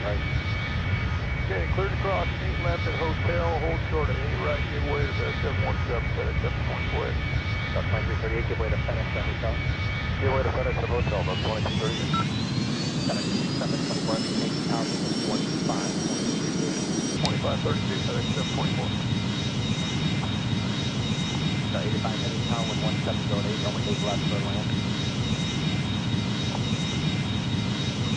right. Okay, clear to cross, meet left at hotel, hold short at 8 right, give way to the 717, FedEx 728. About 2338, give way to FedEx at hotel. Give way to FedEx at hotel, about 2238. FedEx 724, maintain tower position 125, 2232. 2532, FedEx 724. So 85 heading tower, 11708, runway 8 left for land.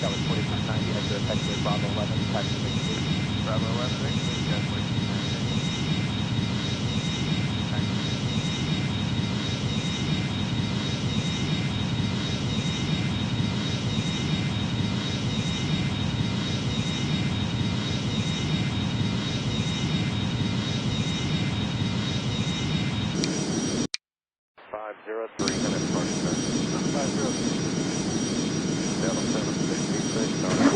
That was 4690, exit taxiway Bravo 11, taxi Victor Luke. Bravo 11, Victor Luke, got 4690. Taxi. Gonna park there. 503. Seattle 766, start out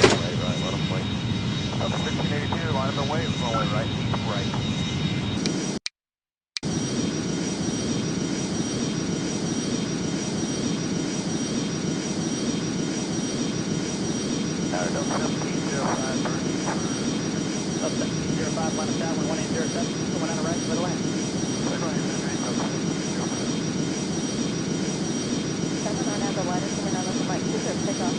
runway 8 right, let them wait. Delta 1682, line up and wait, runway right, 8 right. Delta 1705, burning through. Up 1705, line of tower, 1807, coming on the right, clear to land. Clear to land, Delta 1705. 7 on as a ladder coming on open Mike, clear to take off.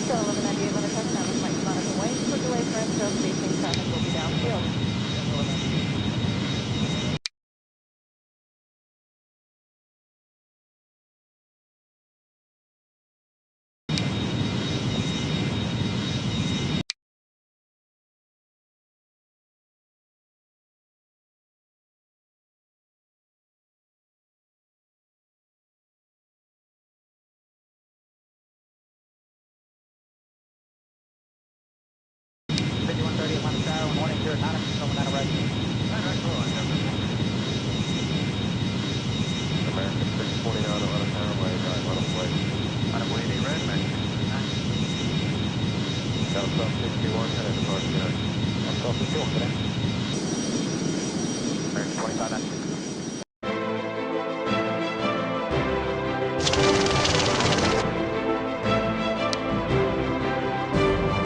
Still 1198, limit touching on with Mike, come on open way. For delay for intro, facing traffic will be downfield. 1198. Line of tower, 1809, coming on the right. 9 right, clear line, Delta 51. American 649, Atlanta Tower, right, let them wait. Line up wait, 8 red, American 649. South 1261, headed to park there. That's 1261, good day. American 25 knots.